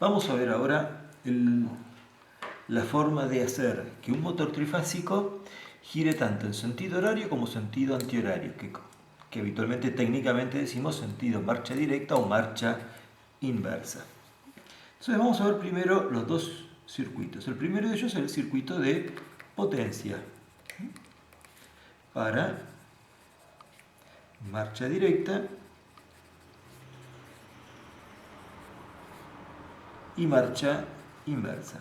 Vamos a ver ahora la forma de hacer que un motor trifásico gire tanto en sentido horario como sentido antihorario, que habitualmente técnicamente decimos sentido marcha directa o marcha inversa. Entonces vamos a ver primero los dos circuitos. El primero de ellos es el circuito de potencia para marcha directa y marcha inversa.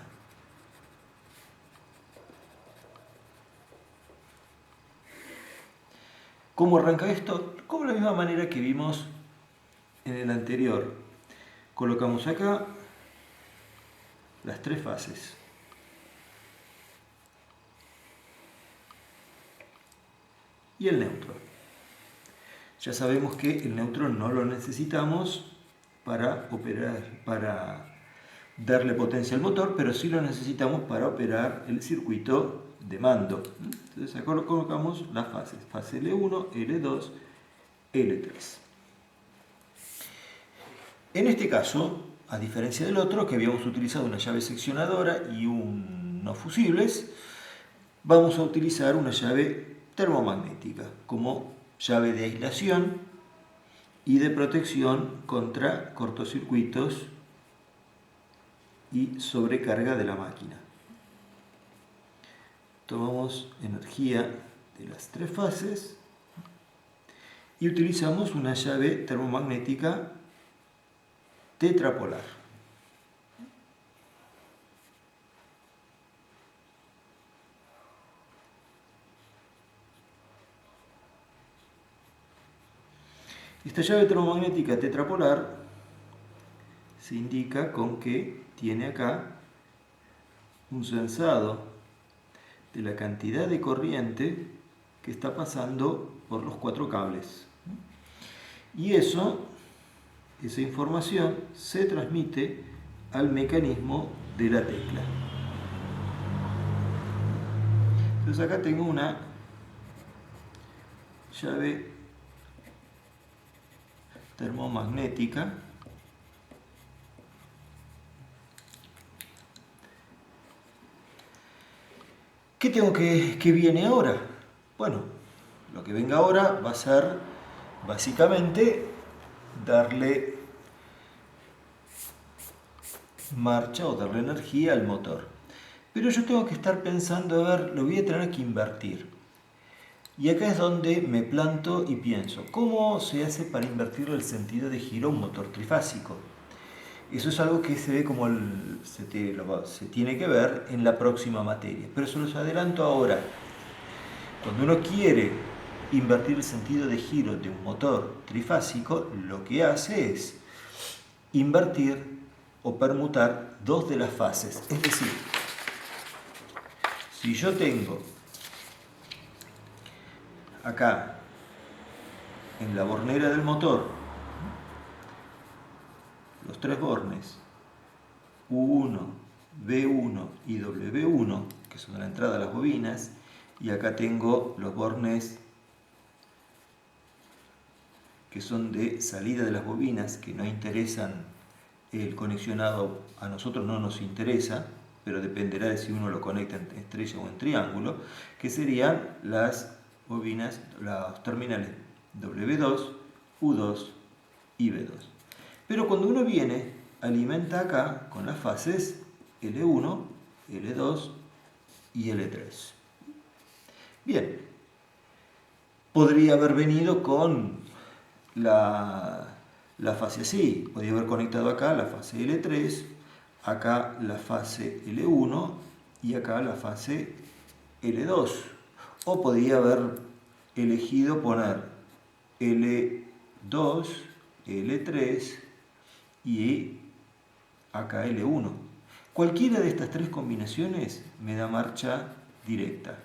¿Cómo arranca esto? Como de la misma manera que vimos en el anterior. Colocamos acá las tres fases. Y el neutro. Ya sabemos que el neutro no lo necesitamos para operar, para darle potencia al motor, pero sí lo necesitamos para operar el circuito de mando. Entonces acá colocamos las fases, fase L1, L2, L3. En este caso, a diferencia del otro, que habíamos utilizado una llave seccionadora y unos fusibles, vamos a utilizar una llave termomagnética como llave de aislación y de protección contra cortocircuitos y sobrecarga de la máquina. Tomamos energía de las tres fases y utilizamos una llave termomagnética tetrapolar. Esta llave termomagnética tetrapolar se indica con que tiene acá un sensado de la cantidad de corriente que está pasando por los cuatro cables. Y esa información se transmite al mecanismo de la tecla. Entonces acá tengo una llave termomagnética ¿Qué tengo que viene ahora? Bueno, lo que venga ahora va a ser básicamente darle marcha o darle energía al motor. Pero yo tengo que estar pensando, a ver, lo voy a tener que invertir. Y acá es donde me planto y pienso, ¿cómo se hace para invertir el sentido de giro a un motor trifásico? Eso es algo que se ve como se tiene que ver en la próxima materia. Pero se los adelanto ahora. Cuando uno quiere invertir el sentido de giro de un motor trifásico, lo que hace es invertir o permutar dos de las fases. Es decir, si yo tengo acá en la bornera del motor los tres bornes U1, B1 y W1, que son la entrada a las bobinas, y acá tengo los bornes que son de salida de las bobinas, que no interesan el conexionado, a nosotros no nos interesa, pero dependerá de si uno lo conecta en estrella o en triángulo, que serían las bobinas, los terminales W2, U2 y B2. Pero cuando uno viene, alimenta acá con las fases L1, L2 y L3. Bien, podría haber venido con la fase así, podría haber conectado acá la fase L3, acá la fase L1 y acá la fase L2. O podría haber elegido poner L2, L3 y acá L1. Cualquiera de estas tres combinaciones me da marcha directa.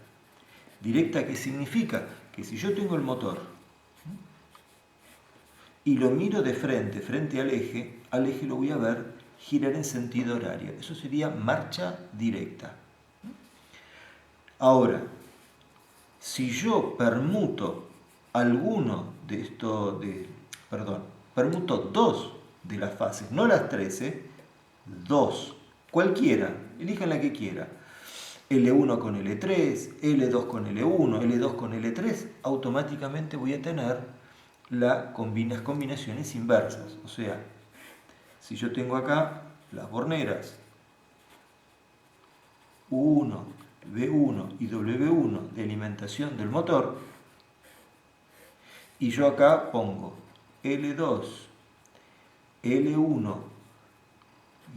¿Directa qué significa? Que si yo tengo el motor y lo miro de frente al eje lo voy a ver girar en sentido horario. Eso sería marcha directa. Ahora, si yo permuto permuto dos de las fases, no las 13, 2, cualquiera, elijan la que quiera. L1 con L3, L2 con L1, L2 con L3, automáticamente voy a tener las combinaciones inversas. O sea, si yo tengo acá las borneras U1, B1 y W1 de alimentación del motor, y yo acá pongo L2, L1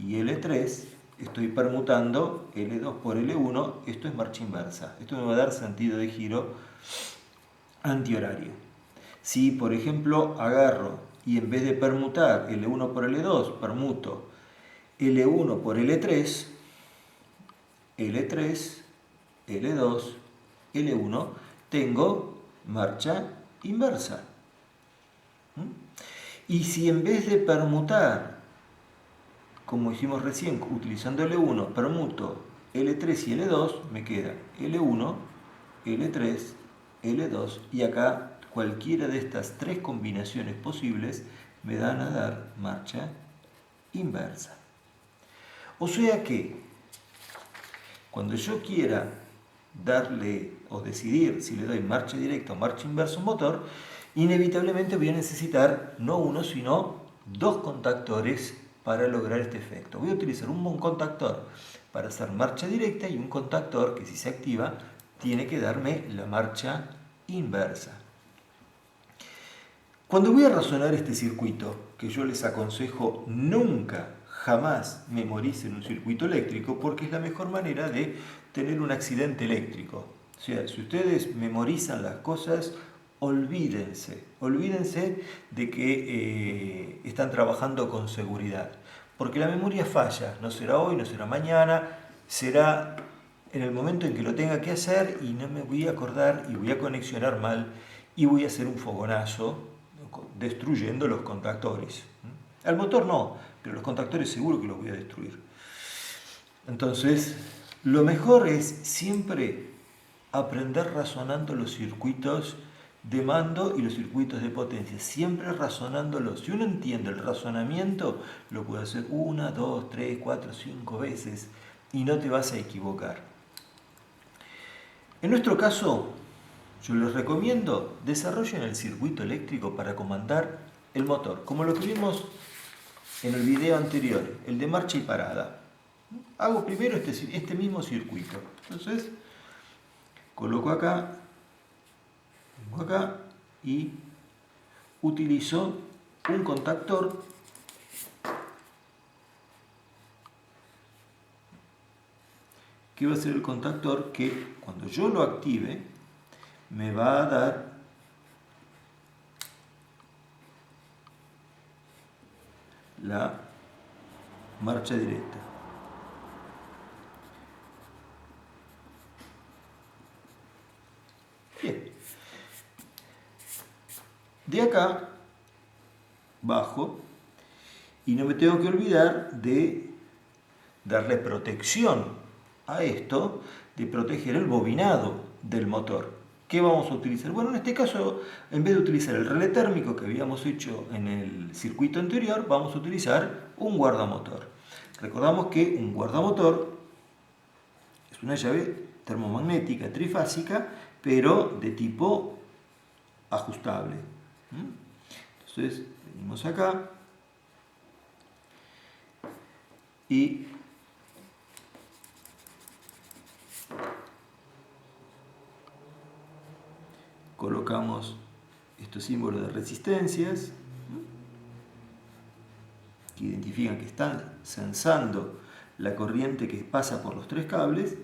y L3, estoy permutando L2 por L1, esto es marcha inversa. Esto me va a dar sentido de giro antihorario. Si, por ejemplo, agarro y en vez de permutar L1 por L2, permuto L1 por L3, L3, L2, L1, tengo marcha inversa. Y si en vez de permutar, como hicimos recién, utilizando L1, permuto L3 y L2, me queda L1, L3, L2, y acá cualquiera de estas tres combinaciones posibles me dan a dar marcha inversa. O sea que, cuando yo quiera darle o decidir si le doy marcha directa o marcha inversa a un motor, inevitablemente voy a necesitar no uno, sino dos contactores para lograr este efecto. Voy a utilizar un contactor para hacer marcha directa y un contactor que, si se activa, tiene que darme la marcha inversa. Cuando voy a razonar este circuito, que yo les aconsejo nunca, jamás memoricen un circuito eléctrico, porque es la mejor manera de tener un accidente eléctrico. O sea, si ustedes memorizan las cosas, olvídense de que están trabajando con seguridad. Porque la memoria falla, no será hoy, no será mañana, será en el momento en que lo tenga que hacer y no me voy a acordar y voy a conexionar mal y voy a hacer un fogonazo destruyendo los contactores. Al motor no, pero los contactores seguro que los voy a destruir. Entonces, lo mejor es siempre aprender razonando los circuitos de mando y los circuitos de potencia, siempre razonándolos. Si uno entiende el razonamiento, lo puede hacer 1, 2, 3, 4, 5 veces y no te vas a equivocar. En nuestro caso, yo les recomiendo desarrollen el circuito eléctrico para comandar el motor, como lo que vimos en el video anterior, el de marcha y parada. Hago primero este mismo circuito. Entonces, coloco acá, vengo acá y utilizo un contactor que va a ser el contactor que, cuando yo lo active, me va a dar la marcha directa. Bien. De acá bajo y no me tengo que olvidar de darle protección a esto, de proteger el bobinado del motor. ¿Qué vamos a utilizar? Bueno, en este caso, en vez de utilizar el relé térmico que habíamos hecho en el circuito anterior, vamos a utilizar un guardamotor. Recordamos que un guardamotor es una llave termomagnética trifásica, pero de tipo ajustable. Entonces, venimos acá y colocamos estos símbolos de resistencias que identifican que están censando la corriente que pasa por los tres cables,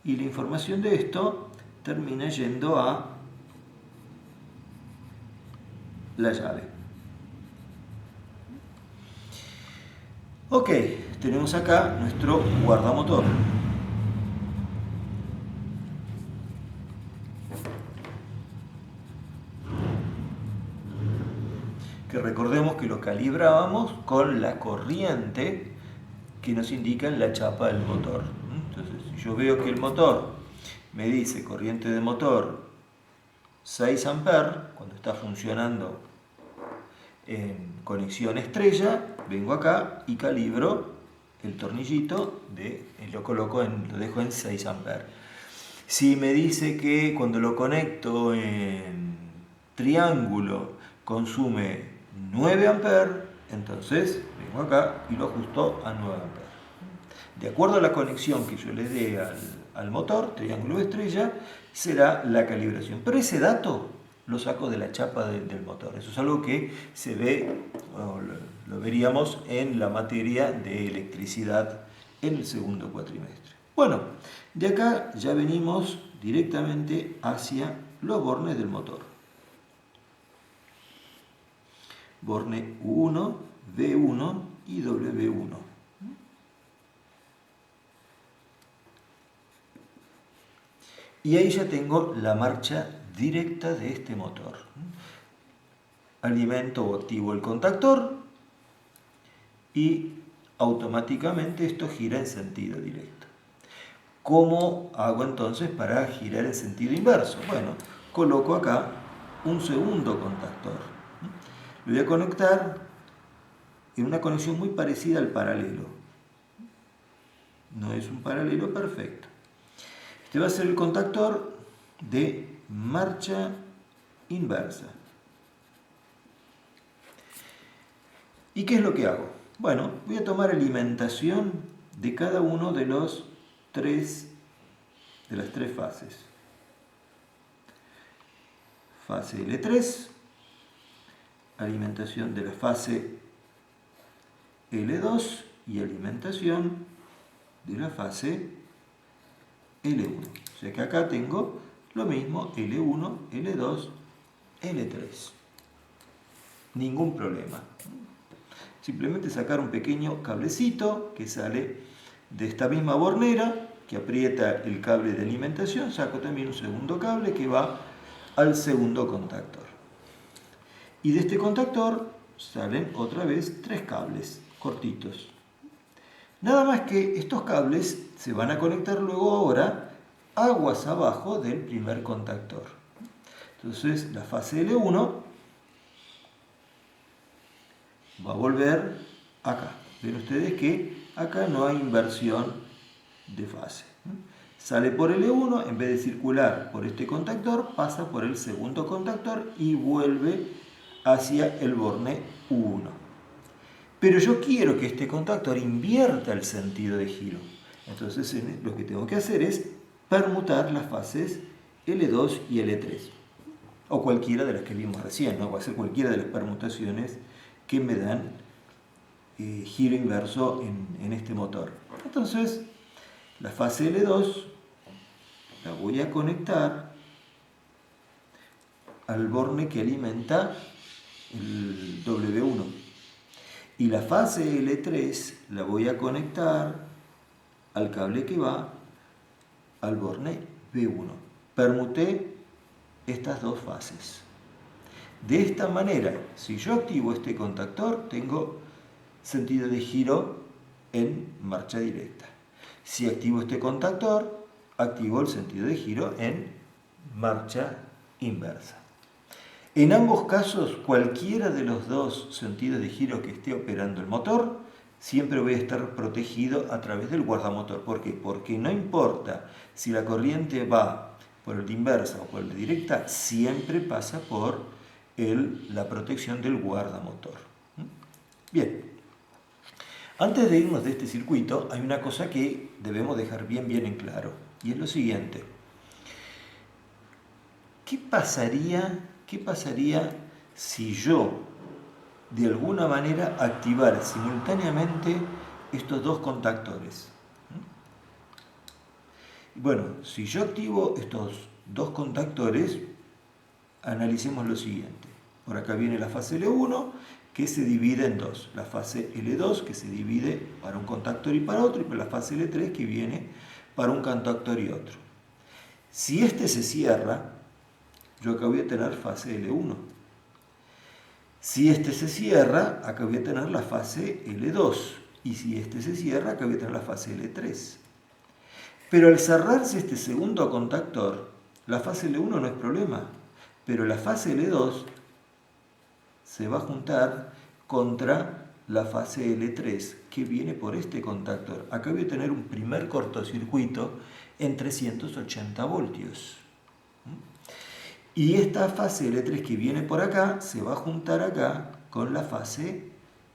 y la información de esto termina yendo a la llave. Ok, tenemos acá nuestro guardamotor. Que recordemos que lo calibrábamos con la corriente que nos indica en la chapa del motor. Entonces, si yo veo que el motor me dice corriente de motor 6 amperes, cuando está funcionando en conexión estrella, vengo acá y calibro el tornillito lo coloco lo dejo en 6 amperes. Si me dice que cuando lo conecto en triángulo consume 9 amperes, entonces vengo acá y lo ajusto a 9 amperes. De acuerdo a la conexión que yo le dé al motor, triángulo o estrella, será la calibración. Pero ese dato lo saco de la chapa del motor. Eso es algo que se ve, lo veríamos en la materia de electricidad en el segundo cuatrimestre. Bueno, de acá ya venimos directamente hacia los bornes del motor. Borne U1, V1 y W1. Y ahí ya tengo la marcha directa de este motor. Alimento o activo el contactor y automáticamente esto gira en sentido directo. ¿Cómo hago entonces para girar en sentido inverso? Bueno, coloco acá un segundo contactor. Lo voy a conectar en una conexión muy parecida al paralelo. No es un paralelo perfecto. Este va a ser el contactor de marcha inversa. ¿Y qué es lo que hago? Bueno, voy a tomar alimentación de cada uno de las tres fases. Fase L3, alimentación de la fase L2 y alimentación de la fase L1. O sea que acá tengo lo mismo, L1, L2, L3. Ningún problema. Simplemente sacar un pequeño cablecito que sale de esta misma bornera, que aprieta el cable de alimentación. Saco también un segundo cable que va al segundo contactor. Y de este contactor salen otra vez 3 cables cortitos. Nada más que estos cables se van a conectar luego ahora aguas abajo del primer contactor. Entonces la fase L1 va a volver acá. Ven ustedes que acá no hay inversión de fase. Sale por L1, en vez de circular por este contactor, pasa por el segundo contactor y vuelve hacia el borne U1. Pero yo quiero que este contactor invierta el sentido de giro. Entonces lo que tengo que hacer es permutar las fases L2 y L3. O cualquiera de las que vimos recién, ¿no? Va a ser cualquiera de las permutaciones que me dan giro inverso en este motor. Entonces, la fase L2 la voy a conectar al borne que alimenta el W1. Y la fase L3 la voy a conectar al cable que va al borne V1. Permuté estas dos fases. De esta manera, si yo activo este contactor, tengo sentido de giro en marcha directa. Si activo este contactor, activo el sentido de giro en marcha inversa. En ambos casos, cualquiera de los dos sentidos de giro que esté operando el motor, siempre voy a estar protegido a través del guardamotor. ¿Por qué? Porque no importa si la corriente va por el de inversa o por el de directa, siempre pasa por la protección del guardamotor. Bien, antes de irnos de este circuito, hay una cosa que debemos dejar bien en claro, y es lo siguiente. ¿Qué pasaría si yo de alguna manera activara simultáneamente estos dos contactores? Bueno, si yo activo estos dos contactores, analicemos lo siguiente. Por acá viene la fase L1, que se divide en dos. La fase L2, que se divide para un contactor y para otro, y por la fase L3, que viene para un contactor y otro. Si este se cierra, yo acá voy a tener fase L1. Si este se cierra, acá voy a tener la fase L2. Y si este se cierra, acá voy a tener la fase L3. Pero al cerrarse este segundo contactor, la fase L1 no es problema. Pero la fase L2 se va a juntar contra la fase L3 que viene por este contactor. Acá voy a tener un primer cortocircuito en 380 voltios. Y esta fase L3 que viene por acá se va a juntar acá con la fase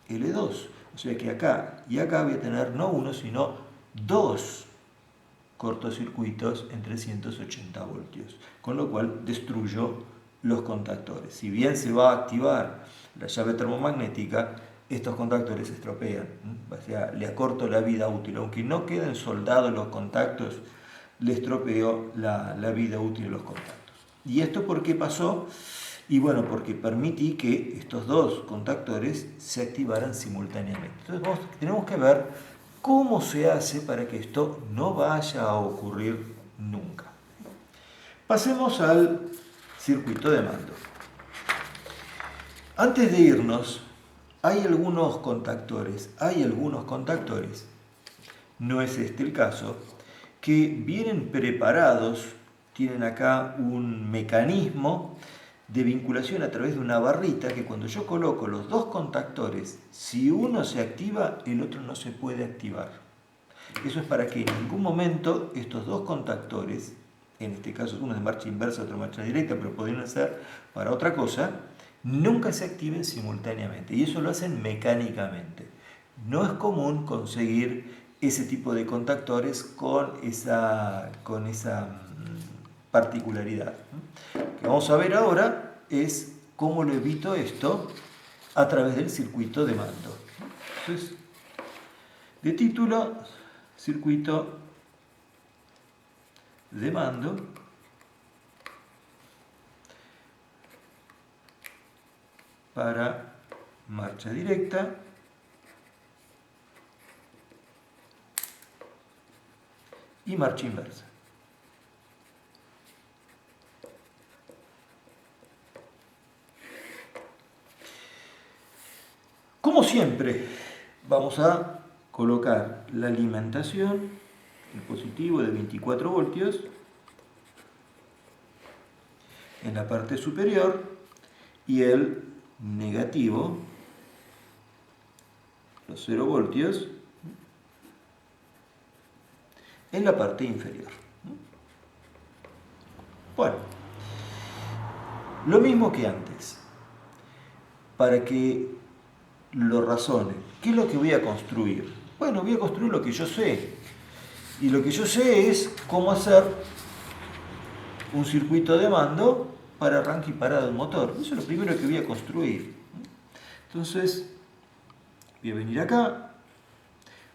L2. O sea que acá y acá voy a tener no uno, sino dos cortocircuitos en 380 voltios. Con lo cual destruyo los contactores. Si bien se va a activar la llave termomagnética, estos contactores se estropean. O sea, le acorto la vida útil. Aunque no queden soldados los contactos, le estropeo la vida útil de los contactos. ¿Y esto por qué pasó? Y bueno, porque permití que estos dos contactores se activaran simultáneamente. Entonces tenemos que ver cómo se hace para que esto no vaya a ocurrir nunca. Pasemos al circuito de mando. Antes de irnos, hay algunos contactores, no es este el caso, que vienen preparados, tienen acá un mecanismo de vinculación a través de una barrita que cuando yo coloco los dos contactores, si uno se activa, el otro no se puede activar. Eso es para que en ningún momento estos dos contactores, en este caso uno de marcha inversa, otro de marcha directa, pero podrían ser para otra cosa, nunca se activen simultáneamente. Y eso lo hacen mecánicamente. No es común conseguir ese tipo de contactores con esa particularidad. Lo que vamos a ver ahora es cómo lo evito esto a través del circuito de mando. Entonces, de título, circuito de mando. Para marcha directa y marcha inversa. Como siempre, vamos a colocar la alimentación, el positivo de 24 voltios, en la parte superior y el negativo, los 0 voltios, en la parte inferior. Bueno, lo mismo que antes, para que lo razonen. ¿Qué es lo que voy a construir? Bueno, voy a construir lo que yo sé. Y lo que yo sé es cómo hacer un circuito de mando para arranque y parada del motor. Eso es lo primero que voy a construir. Entonces, voy a venir acá,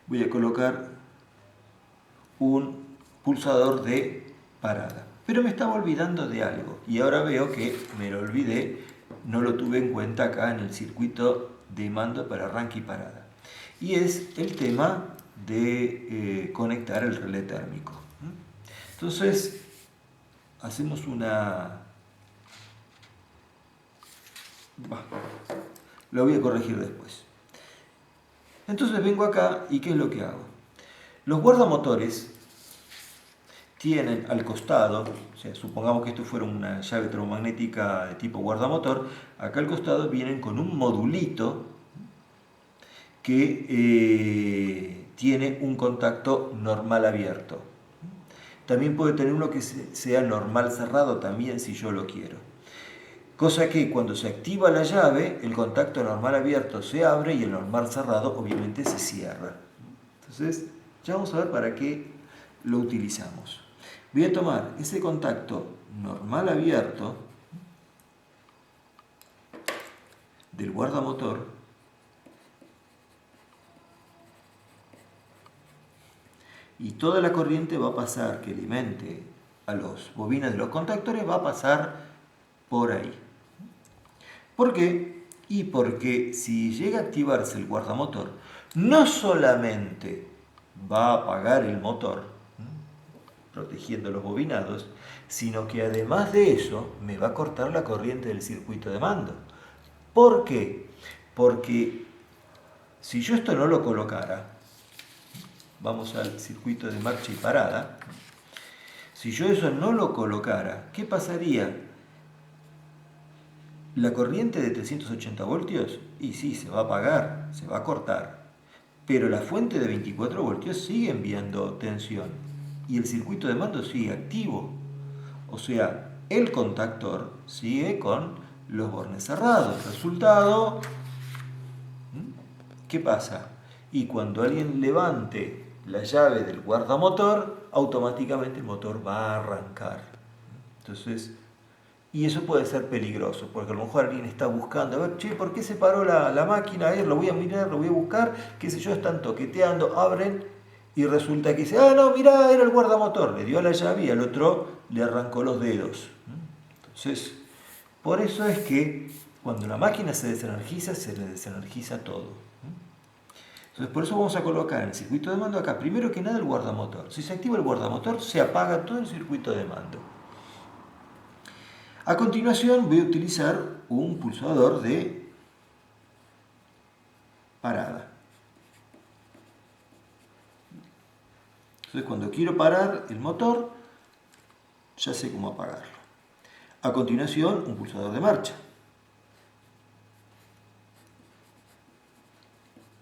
voy a colocar un pulsador de parada. Pero me estaba olvidando de algo. Y ahora veo que me lo olvidé, no lo tuve en cuenta acá en el circuito de mando para arranque y parada. Y es el tema de conectar el relé térmico. Entonces, hacemos lo voy a corregir después. Entonces vengo acá y ¿qué es lo que hago? Los guardamotores tienen al costado, o sea, supongamos que esto fuera una llave termomagnética de tipo guardamotor, acá al costado vienen con un modulito que tiene un contacto normal abierto. También puede tener uno que sea normal cerrado también si yo lo quiero. Cosa que cuando se activa la llave, el contacto normal abierto se abre y el normal cerrado obviamente se cierra. Entonces, ya vamos a ver para qué lo utilizamos. Voy a tomar ese contacto normal abierto del guardamotor y toda la corriente va a pasar que alimente a las bobinas de los contactores, va a pasar por ahí. ¿Por qué? Y porque si llega a activarse el guardamotor, no solamente va a apagar el motor, protegiendo los bobinados, sino que además de eso me va a cortar la corriente del circuito de mando. ¿Por qué? Porque si yo esto no lo colocara, vamos al circuito de marcha y parada, si yo eso no lo colocara, ¿qué pasaría? La corriente de 380 voltios y sí, se va a apagar, se va a cortar. Pero la fuente de 24 voltios sigue enviando tensión y el circuito de mando sigue activo. O sea, el contactor sigue con los bornes cerrados. Resultado, ¿qué pasa? Y cuando alguien levante la llave del guardamotor, automáticamente el motor va a arrancar. Entonces, y eso puede ser peligroso, porque a lo mejor alguien está buscando, a ver, che, ¿por qué se paró la máquina? A ver, lo voy a mirar, lo voy a buscar, qué sé yo, están toqueteando, abren, y resulta que dice, ah, no, mirá, era el guardamotor, le dio la llave y al otro le arrancó los dedos. Entonces, por eso es que cuando la máquina se desenergiza, se le desenergiza todo. Entonces, por eso vamos a colocar en el circuito de mando acá, primero que nada, el guardamotor. Si se activa el guardamotor, se apaga todo el circuito de mando. A continuación voy a utilizar un pulsador de parada. Entonces cuando quiero parar el motor, ya sé cómo apagarlo. A continuación un pulsador de marcha.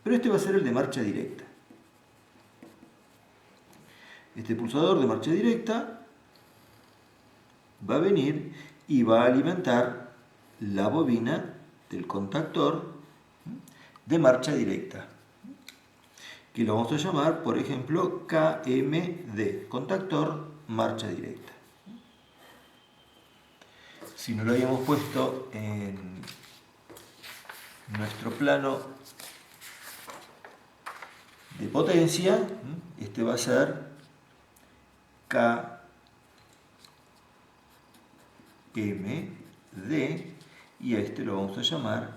Pero este va a ser el de marcha directa. Este pulsador de marcha directa va a venir y va a alimentar la bobina del contactor de marcha directa, que lo vamos a llamar, por ejemplo, KMD, contactor marcha directa. Si no lo habíamos puesto en nuestro plano de potencia, este va a ser KMD y a este lo vamos a llamar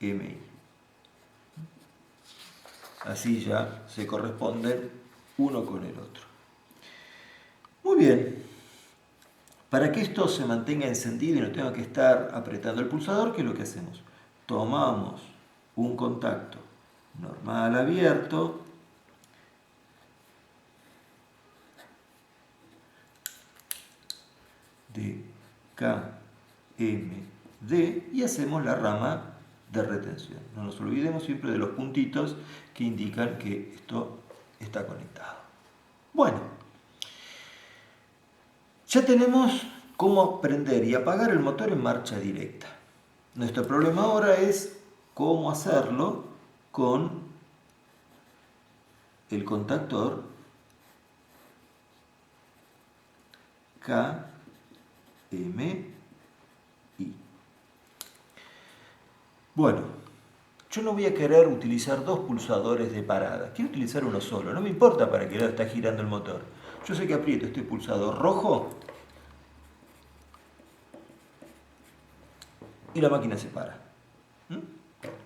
KMI. Así ya se corresponden uno con el otro. Muy bien. Para que esto se mantenga encendido y no tenga que estar apretando el pulsador, ¿qué es lo que hacemos? Tomamos un contacto normal abierto, de KMD y hacemos la rama de retención. No nos olvidemos siempre de los puntitos que indican que esto está conectado. Bueno, ya tenemos cómo prender y apagar el motor en marcha directa. Nuestro problema ahora es cómo hacerlo con el contactor KMI. Bueno, yo no voy a querer utilizar dos pulsadores de parada. Quiero utilizar uno solo. No me importa para qué lado está girando el motor. Yo sé que aprieto este pulsador rojo y la máquina se para.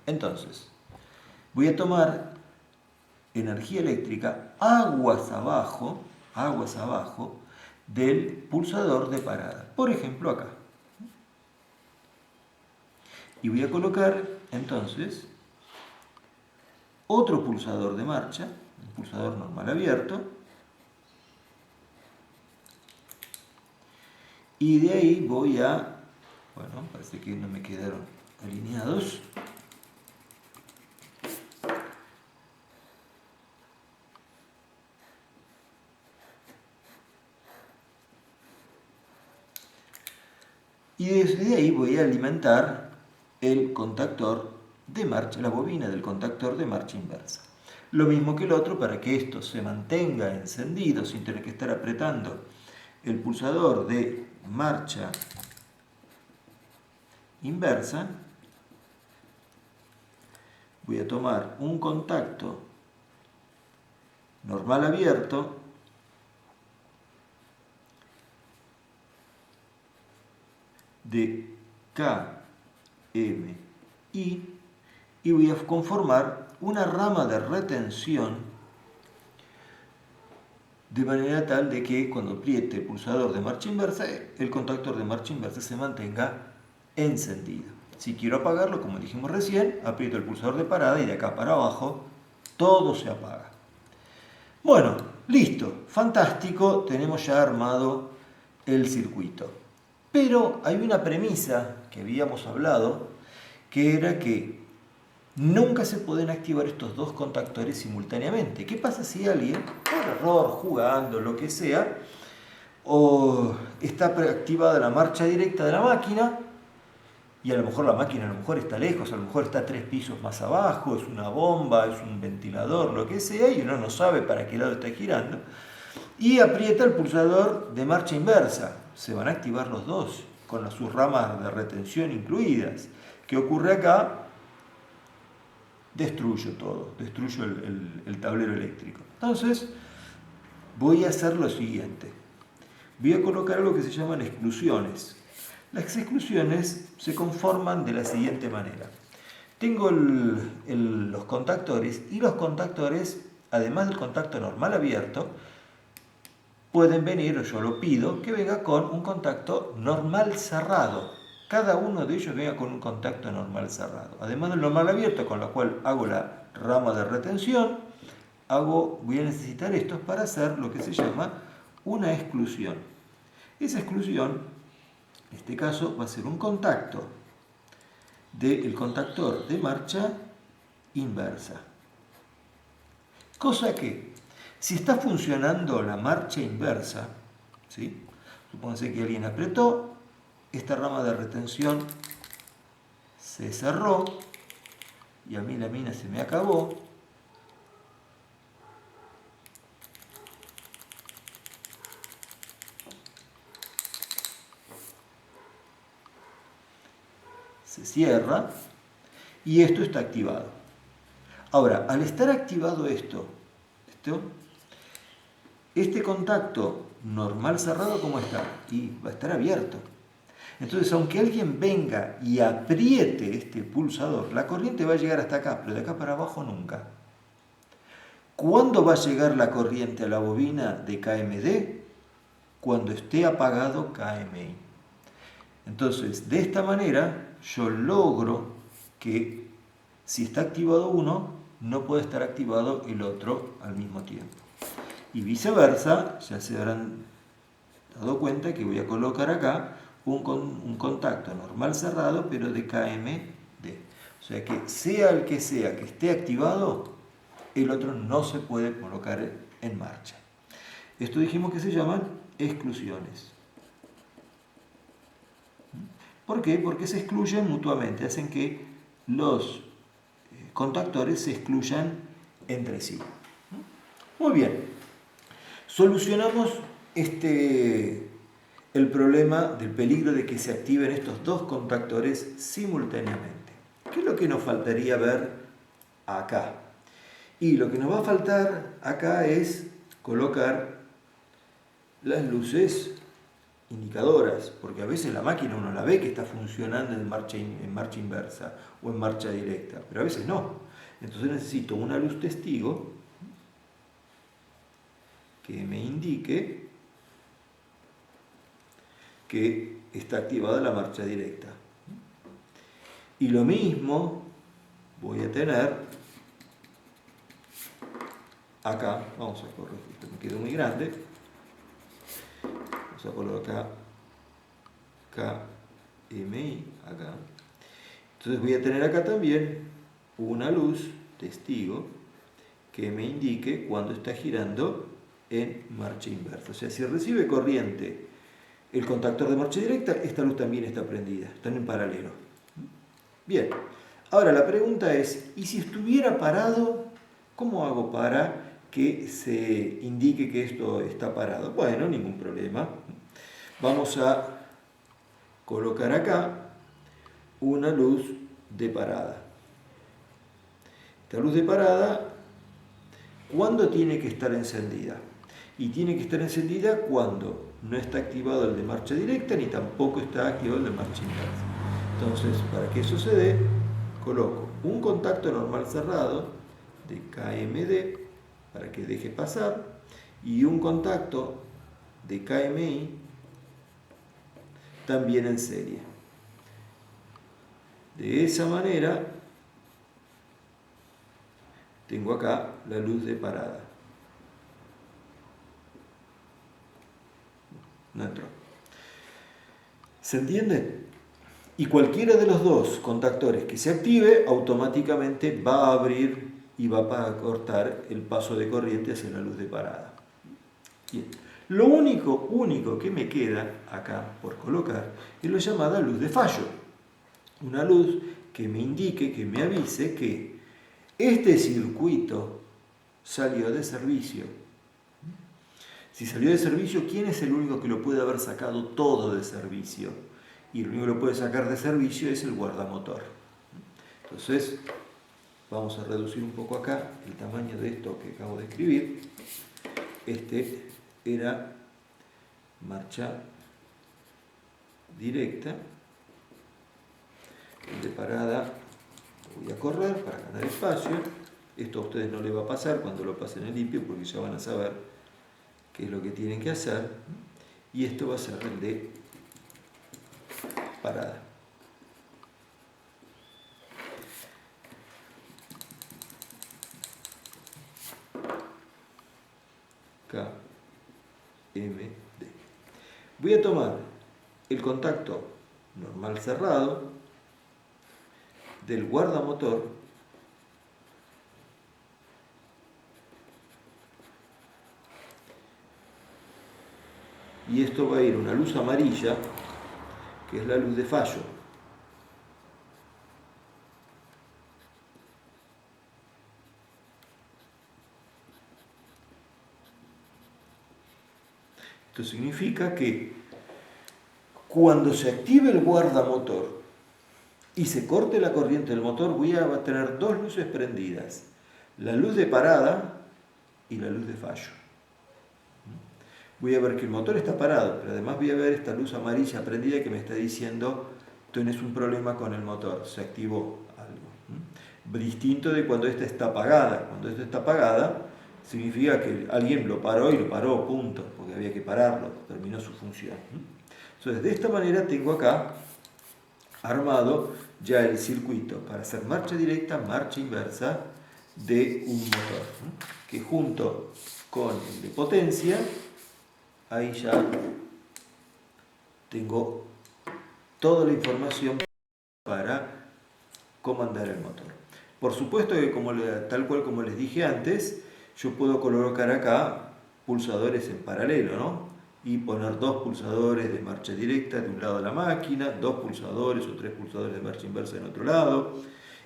Entonces, voy a tomar energía eléctrica aguas abajo del pulsador de parada. Por ejemplo, acá. Y voy a colocar, entonces, otro pulsador de marcha, un pulsador normal abierto, y de ahí voy a, bueno, parece que no me quedaron alineados. Y desde ahí voy a alimentar el contactor de marcha, la bobina del contactor de marcha inversa. Lo mismo que el otro, para que esto se mantenga encendido sin tener que estar apretando el pulsador de marcha inversa, voy a tomar un contacto normal abierto de KMI y voy a conformar una rama de retención de manera tal de que cuando apriete el pulsador de marcha inversa, el contactor de marcha inversa se mantenga encendido. Si quiero apagarlo, como dijimos recién, aprieto el pulsador de parada y de acá para abajo todo se apaga. Bueno, listo, fantástico, tenemos ya armado el circuito. Pero hay una premisa que habíamos hablado, que era que nunca se pueden activar estos dos contactores simultáneamente. ¿Qué pasa si alguien, por error, jugando, lo que sea, o está activada la marcha directa de la máquina, y a lo mejor la máquina está lejos, a lo mejor está 3 pisos más abajo, es una bomba, es un ventilador, lo que sea, y uno no sabe para qué lado está girando, y aprieta el pulsador de marcha inversa. Se van a activar los dos, con sus ramas de retención incluidas. ¿Qué ocurre acá? Destruyo todo, destruyo el tablero eléctrico. Entonces, voy a hacer lo siguiente. Voy a colocar algo que se llaman exclusiones. Las exclusiones se conforman de la siguiente manera. Tengo los contactores, y los contactores, además del contacto normal abierto, pueden venir, o yo lo pido, que venga con un contacto normal cerrado. Cada uno de ellos venga con un contacto normal cerrado. Además del normal abierto, con lo cual hago la rama de retención, voy a necesitar estos para hacer lo que se llama una exclusión. Esa exclusión, en este caso, va a ser un contacto del contactor de marcha inversa. Cosa que, si está funcionando la marcha inversa, ¿sí? Supónganse que alguien apretó, esta rama de retención se cerró y a mí la mina se me acabó. Se cierra y esto está activado. Ahora, al estar activado este contacto normal cerrado, ¿cómo está? Y va a estar abierto. Entonces, aunque alguien venga y apriete este pulsador, la corriente va a llegar hasta acá, pero de acá para abajo nunca. ¿Cuándo va a llegar la corriente a la bobina de KMD? Cuando esté apagado KMI. Entonces, de esta manera, yo logro que si está activado uno, no puede estar activado el otro al mismo tiempo. Y viceversa, ya se habrán dado cuenta que voy a colocar acá un contacto normal cerrado, pero de KMD. O sea que sea el que sea que esté activado, el otro no se puede colocar en marcha. Esto dijimos que se llaman exclusiones. ¿Por qué? Porque se excluyen mutuamente, hacen que los contactores se excluyan entre sí. Muy bien. Solucionamos el problema del peligro de que se activen estos dos contactores simultáneamente. ¿Qué es lo que nos faltaría ver acá? Y lo que nos va a faltar acá es colocar las luces indicadoras, porque a veces la máquina uno la ve que está funcionando en marcha inversa o en marcha directa, pero a veces no. Entonces necesito una luz testigo que me indique que está activada la marcha directa. Y lo mismo voy a tener acá, vamos a corregir, esto me quedó muy grande, vamos a colocar KMI acá. Entonces voy a tener acá también una luz testigo que me indique cuando está girando en marcha inversa. O sea, si recibe corriente el contactor de marcha directa, esta luz también está prendida, están en paralelo. Bien, ahora la pregunta es, ¿y si estuviera parado, cómo hago para que se indique que esto está parado? Bueno, ningún problema. Vamos a colocar acá una luz de parada. Esta luz de parada, ¿cuándo tiene que estar encendida? Y tiene que estar encendida cuando no está activado el de marcha directa ni tampoco está activado el de marcha inversa. Entonces, para que eso se dé, coloco un contacto normal cerrado de KMD para que deje pasar y un contacto de KMI también en serie. De esa manera tengo acá la luz de parada. No entró. ¿Se entiende? Y cualquiera de los dos contactores que se active, automáticamente va a abrir y va a cortar el paso de corriente hacia la luz de parada. Bien. Lo único que me queda acá por colocar es la llamada luz de fallo. Una luz que me indique, que me avise que este circuito salió de servicio. Si salió de servicio, ¿quién es el único que lo puede haber sacado todo de servicio? Y el único que lo puede sacar de servicio es el guardamotor. Entonces, vamos a reducir un poco acá el tamaño de esto que acabo de escribir. Este era marcha directa. El de parada voy a correr para ganar espacio. Esto a ustedes no les va a pasar cuando lo pasen en limpio, porque ya van a saber qué es lo que tienen que hacer. Y esto va a ser el de parada. KMD. Voy a tomar el contacto normal cerrado del guardamotor y esto va a ir una luz amarilla, que es la luz de fallo. Esto significa que cuando se active el guardamotor y se corte la corriente del motor, voy a tener dos luces prendidas, la luz de parada y la luz de fallo. Voy a ver que el motor está parado, pero además voy a ver esta luz amarilla prendida que me está diciendo tienes un problema con el motor, se activó algo. Distinto de cuando esta está apagada. Cuando esta está apagada, significa que alguien lo paró y lo paró, punto, porque había que pararlo, terminó su función. Entonces, de esta manera tengo acá armado ya el circuito para hacer marcha directa, marcha inversa de un motor, que junto con el de potencia, ahí ya tengo toda la información para comandar el motor. Por supuesto que tal cual como les dije antes, yo puedo colocar acá pulsadores en paralelo, ¿no? Y poner dos pulsadores de marcha directa de un lado de la máquina, dos pulsadores o tres pulsadores de marcha inversa en otro lado,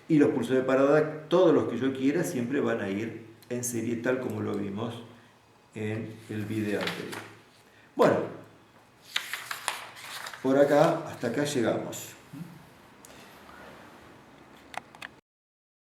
y los pulsadores de parada, todos los que yo quiera, siempre van a ir en serie tal como lo vimos en el video anterior. Bueno, por acá, hasta acá llegamos.